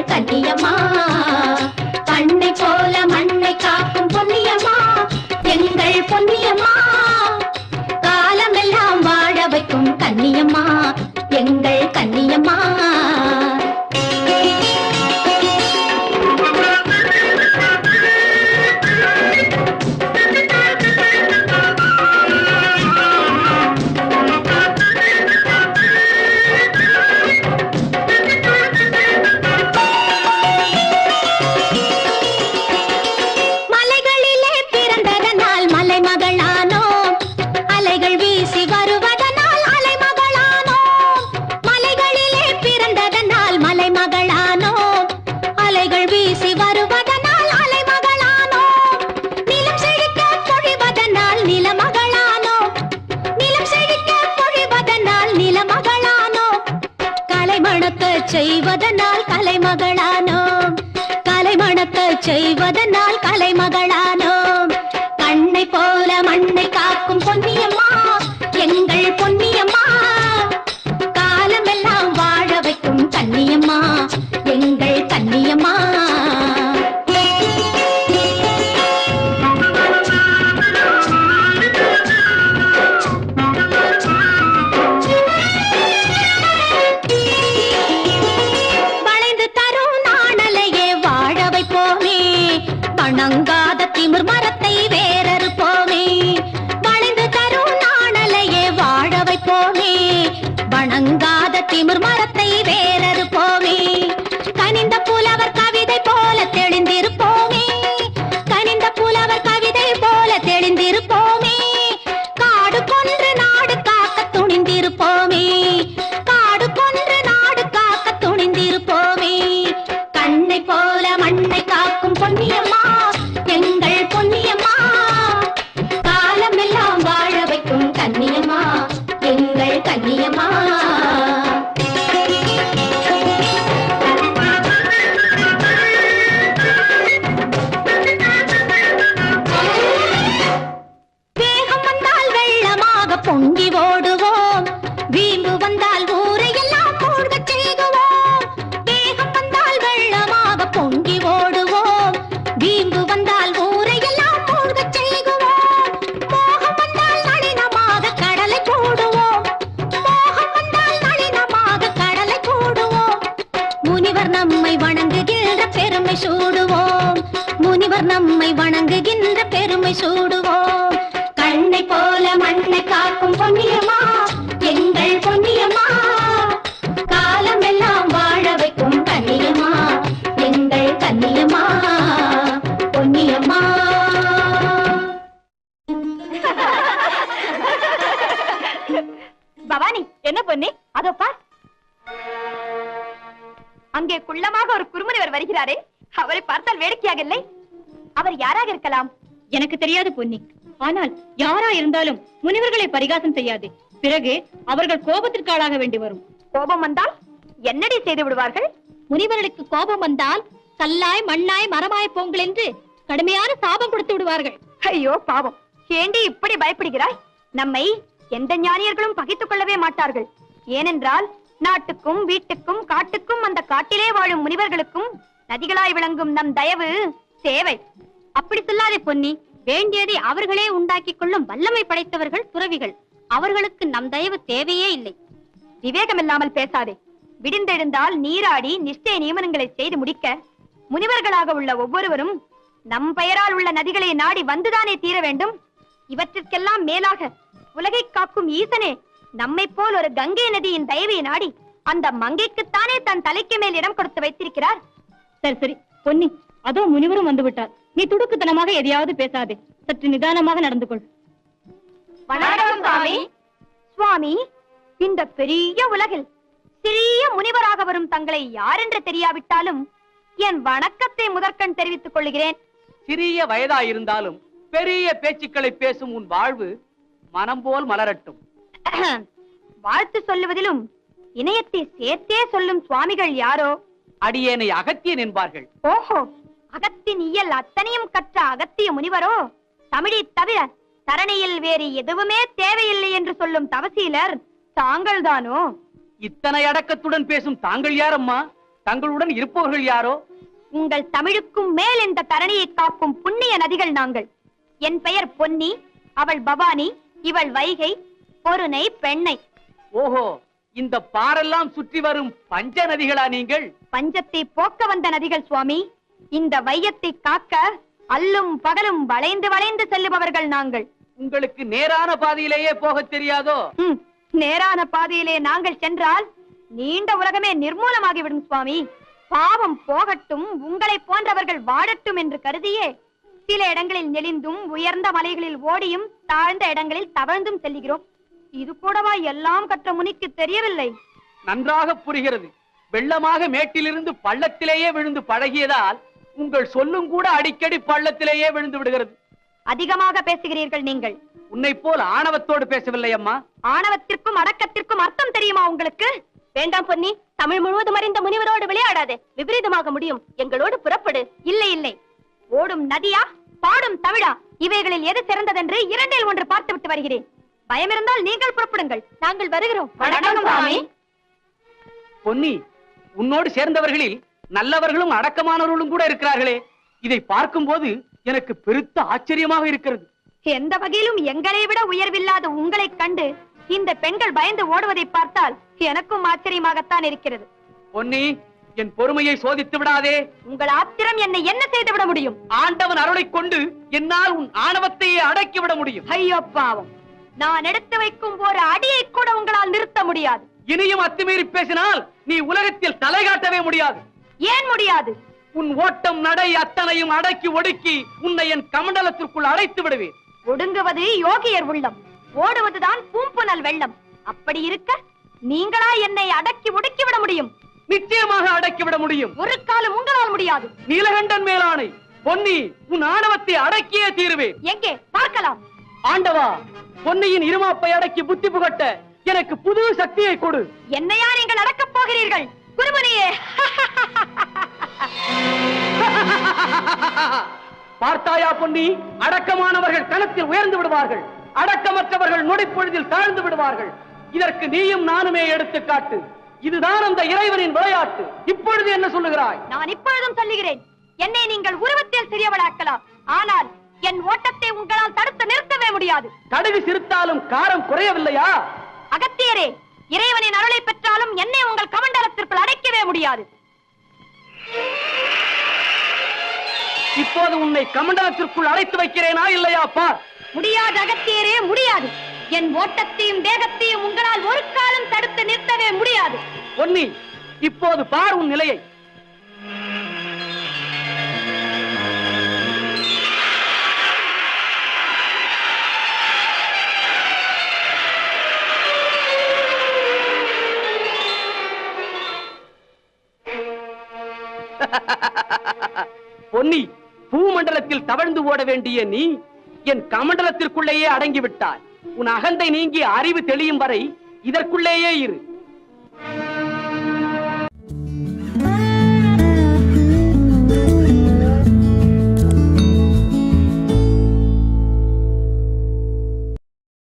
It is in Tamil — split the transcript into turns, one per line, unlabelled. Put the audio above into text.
கண்ணியம்மா பண்ணை போல மண்ணை காக்கும் பொன்னியம்மா எங்கள் பொன்னியம்மா காலமெல்லாம் வாழ வைக்கும் கண்ணியம்மா எங்கள் கண்ணியம்மா செய்வதனால் கலைமகளானோம் கலைமணக்க செய்வதனால் கலைமகளானோம் கண்ணை போல மண்ணை காக்கும் பொன்னியம்மா எங்கள் பொன்னியம்மா காலமெல்லாம் வாழ வைக்கும் கண்ணியம்மா எங்கள் கண்ணியம்மா வணங்காத திமிர் மரத்தை வேறறுப்போமே வளைந்து தரும் நாணலையே வாழ வைப்போமே வணங்காத திமிர் மரத்தை வேறறுப்போமே கனிந்த புலவர் கவிதை போல தெளிந்திருப்போமே கனிந்த புலவர் கவிதை போல தெளிந்திருப்போமே காடு கொன்று நாடு காக்க துணிந்திருப்போமே காடு கொன்று நாடு காக்க துணிந்திருப்போமே கண்ணை போல மண்ணை காக்கும் பொன்னியம்மா எங்கள் பொன்னியம்மா காலமெல்லாம் வாழ வைக்கும் கண்ணியம்மா எங்கள் கண்ணியம்மா வேகம் வந்தால் வெள்ளமாக பொங்கி ஓடுவோம் வீம்பு வந்தால் ஊரை எல்லாம் மூழ்கச் செய்குவோம் வேகம் வந்தால் வெள்ளமாக பொங்கி ஓடுவோம் வீம்பு வந்தால் ஊரை எல்லாம் மூழ்கச் செய்குவோம் மோகம் வந்தால் நளினமாக கடலை போடுவோம் மோகம் வந்தால் நளினமாக கடலை போடுவோம் முனிவர் நம்மை வணங்குகின்ற பெருமை சூடுவோம் முனிவர் நம்மை வணங்குகின்ற பெருமை சூடுவோம் கண்ணை போல மண்ணை காக்கும் பொன்னியம்மா எங்கள் பொன்னியம்மா காலமெல்லாம் வாழ வைக்கும் கண்ணியம்மா எங்கள் கண்ணியம்மா பொன்னியம்மா
பவானி என்ன பொன்னி அதோ பார் அங்கே குள்ளமாக ஒரு குறுமுனிவர் வருகிறாரே அவரை பார்த்தால் வேடிக்கையாக இல்லை அவர் யாராக இருக்கலாம்
எனக்கு தெரியாது பொன்னி ஆனால் யாரா இருந்தாலும் முனிவர்களை பரிகாசம் செய்யாது பிறகு அவர்கள் கோபத்திற்கு ஆளாக வேண்டி வரும்
கோபம் வந்தால் என்னடி செய்து விடுவார்கள்
முனிவர்களுக்கு கோபம் வந்தால் கல்லாய் மண்ணாய் மரமாய் போங்கள் என்று கடுமையான சாபம் கொடுத்து விடுவார்கள்
ஐயோ பாவம் ஏண்டி இப்படி பயப்படுகிறாய் நம்மை எந்த ஞானியர்களும் பகைத்துக் கொள்ளவே மாட்டார்கள் ஏனென்றால் நாட்டுக்கும் வீட்டுக்கும் காட்டுக்கும் அந்த காட்டிலே வாழும் முனிவர்களுக்கும் நதிகளாய் விளங்கும் நம் தயவு தேவை
அப்படி சொல்லாதே பொன்னி வேண்டியதை அவர்களே உண்டாக்கி கொள்ளும் வல்லமை படைத்தவர்கள் துறவிகள் அவர்களுக்கு நம் தயவு தேவையே இல்லை
விவேகமில்லாமல் பேசாதே விடிந்தெழுந்தால் நீராடி நிஷ்டை நியமனங்களை செய்து முடிக்க முனிவர்களாக உள்ள ஒவ்வொருவரும் நம் பெயரால் உள்ள நதிகளை நாடி வந்துதானே தீர வேண்டும் இவற்றிற்கெல்லாம் மேலாக உலகை காக்கும் ஈசனே நம்மை போல் ஒரு கங்கை நதியின் தயவை நாடி அந்த மங்கைக்குத்தானே தன் தலைக்கு மேல் இடம் கொடுத்து வைத்திருக்கிறார்
சரி சரி பொன்னி அதோ முனிவரும் வந்து விட்டார் நீ துடுக்குத்தனமாக எதையாவது பேசாதே சற்று நிதானமாக நடந்து கொள்
வணக்கம் சுவாமி சுவாமி இந்த பெரிய உலகில் சிறிய முனிவராக வரும் தங்களை யாரென்று தெரியாவிட்டாலும் என் வணக்கத்தை முதற்கண் தெரிவித்துக் கொள்கிறேன்
சிறிய வயதாயிருந்தாலும் பெரிய பேச்சுக்களை பேசும் உன் வாழ்வு மனம் போல் மலரட்டும்
வாழ்த்து சொல்லுவதிலும் இணையத்தை சேர்த்தே சொல்லும் சுவாமிகள் யாரோ
அடியேனை அகத்தியன் என்பார்கள்
ஓஹோ அகத்தின் இயல் அத்தனையும் கற்ற அகத்திய முனிவரோ தமிழை தவிர தரணியில் வேறு எதுவுமே தேவையில்லை என்று சொல்லும் தவசீலர் தாங்கள் தானோ
இத்தனை அடக்கத்துடன் பேசும் தாங்கள் யாரம்மா தங்களுடன் இருப்பவர்கள் யாரோ?
உங்கள் தமிழுக்கும் மேல் இந்த தரணியை காக்கும் புண்ணிய நதிகள் நாங்கள். என் பெயர் பொன்னி, அவள் பவானி, இவள் வைகை, பொருணை, பெண்ணை.
ஓஹோ, இந்த பாரெல்லாம் சுற்றி வரும் பஞ்ச நதிகளா நீங்கள்?
பஞ்சத்தை போக்க வந்த நதிகள் சுவாமி. இந்த வையத்தை காக்க அல்லும் பகலும் வளைந்து வளைந்து செல்லுபவர்கள் நாங்கள்.
உங்களுக்கு நேரான பாதையிலேயே போக தெரியாதோ?
நேரான பாதையிலே நாங்கள் சென்றால் நீண்ட உலகமே நிர்மூலமாகிவிடும் சுவாமி. பாவம் போகட்டும், உங்களை போன்றவர்கள் வாழட்டும் என்று கருதியே சில இடங்களில் நெளிந்தும் உயர்ந்த மலைகளில் ஓடியும் தாழ்ந்த இடங்களில் தவழ்ந்தும் செல்கிறோம். இது கூடவா எல்லாம் கற்ற முனிக்கு தெரியவில்லை?
நன்றாக புரிகிறது. வெள்ளமாக மேட்டிலிருந்து பள்ளத்திலேயே விழுந்து பழகியதால் உங்கள் சொல்லும் கூட அடிக்கடி பள்ளத்திலேயே விழுந்து விடுகிறது.
அதிகமாக பேசுகிறீர்கள் நீங்கள்.
உன்னை போல் ஆணவத்தோடு பேசவில்லை அம்மா.
ஆணவத்திற்கும் அடக்கத்திற்கும் அர்த்தம் தெரியுமா உங்களுக்கு?
வேண்டாம் பொன்னி, தமிழ் முழுவதும் அறிந்த முனிவரோடு விளையாடாதே, விபரீதமாக முடியும். எங்களோடு புறப்படு.
இல்லை இல்லை, ஓடும் நதியா பாடும் தமிழா, இவைகளில் எது சிறந்ததென்று இரண்டில் ஒன்று பார்த்துவிட்டு வருகிறேன். பயம் இருந்தால் நீங்கள் புறப்படுங்கள், நாங்கள் வருகிறோம்.
வணக்கம் சுவாமி.
பொன்னி, உன்னோடு சேர்ந்தவர்களில் நல்லவர்களும் அடக்கமானவர்களும் கூட இருக்கிறார்களே, இதை பார்க்கும் போது எனக்கு பெருத்த ஆச்சரியமாக இருக்கிறது.
எந்த வகையிலும் எங்களை விட உயர்வில்லாத உங்களை கண்டு இந்த பெண்கள் பயந்து ஓடுவதை பார்த்தால் எனக்கும் ஆச்சரியமாகத்தான் இருக்கிறது.
பொன்னி, என் பொறுமையை சோதித்து விடாதே.
உங்கள் ஆத்திரம் என்னை என்ன செய்து விட முடியும்?
ஆண்டவன் அருளை கொண்டு என்னால் உன் ஆணவத்தையே அடக்கி விட முடியும்.
ஐயோ பாவம், நான் எடுத்து வைக்கும் ஒரு அடியை கூட உங்களால் நிறுத்த முடியாது.
இனியும் அத்துமீறி பேசினால் நீ உலகத்தில் தலை காட்டவே முடியாது.
ஏன் முடியாது?
உன் ஓட்டம் நடை அத்தனையும் அடக்கி ஒடுக்கி உன்னை என் கமண்டலத்திற்குள் அடைத்து விடுவேன்.
ஒடுங்குவது யோகியர் உள்ளம், ஓடுவதுதான் பூம்புனல் வெள்ளம். அப்படி இருக்க நீங்களா என்னை அடக்கி ஒடுக்கி விட முடியும்?
நிச்சயமாக அடக்கிவிட முடியும்.
ஒரு காலம் உங்களால் முடியாது.
நீலகண்டன் மேலானை, பொன்னி, உன் ஆணவத்தை அடக்கியே தீருவேன்.
எங்கே பார்க்கலாம்?
ஆண்டவா, பொன்னியின் இருமாப்பை அடக்கி புத்தி புகட்ட எனக்கு புது சக்தியை கொடு.
என்னையா நீங்கள் அடக்கப் போகிறீர்கள்? குருமுனியே,
பார்த்தாயா பொன்னி, அடக்கமானவர்கள் கணத்தில் உயர்ந்து விடுவார்கள், அடக்கமற்றவர்கள் நொடிப்பொழுதில் தாழ்ந்து விடுவார்கள். இதற்கு நீயும் நானுமே எடுத்துக்காட்டு. இதுதான் அந்த இறைவனின் விளையாட்டு. இப்பொழுது என்ன சொல்லுகிறாய்?
நான் இப்பொழுதும் சொல்லுகிறேன், என்னை நீங்கள் உருவத்தில் சிறியவளாக்கலாம், ஆனால் என் ஓட்டத்தை உங்களால் தடுத்து நிறுத்தவே முடியாது.
கடுகு சிரித்தாலும் காரம் குறையவில்லையா?
அகத்தியரே, இறைவனின் அருளை பெற்றாலும் என்னை உங்கள் கமண்டலத்திற்குள் அடைக்கவே முடியாது.
இப்போது உன்னை கமண்டலத்திற்குள் அடைத்து வைக்கிறேனா இல்லையா பார்.
முடியாது அகத்தியரே, முடியாது. என் ஓட்டத்தையும் வேகத்தையும் உங்களால் ஒரு காலம் தடுத்து நிறுத்தவே முடியாது.
பொன்னி, இப்போது பார் உன் நிலையை. பொன்னி, பூமண்டலத்தில் தவழ்ந்து ஓட வேண்டிய நீ என் கமண்டலத்திற்குள்ளேயே அடங்கி விட்டாய். உன் அகந்தை நீங்கி அறிவு தெளியும் வரை இதற்குள்ளேயே இரு.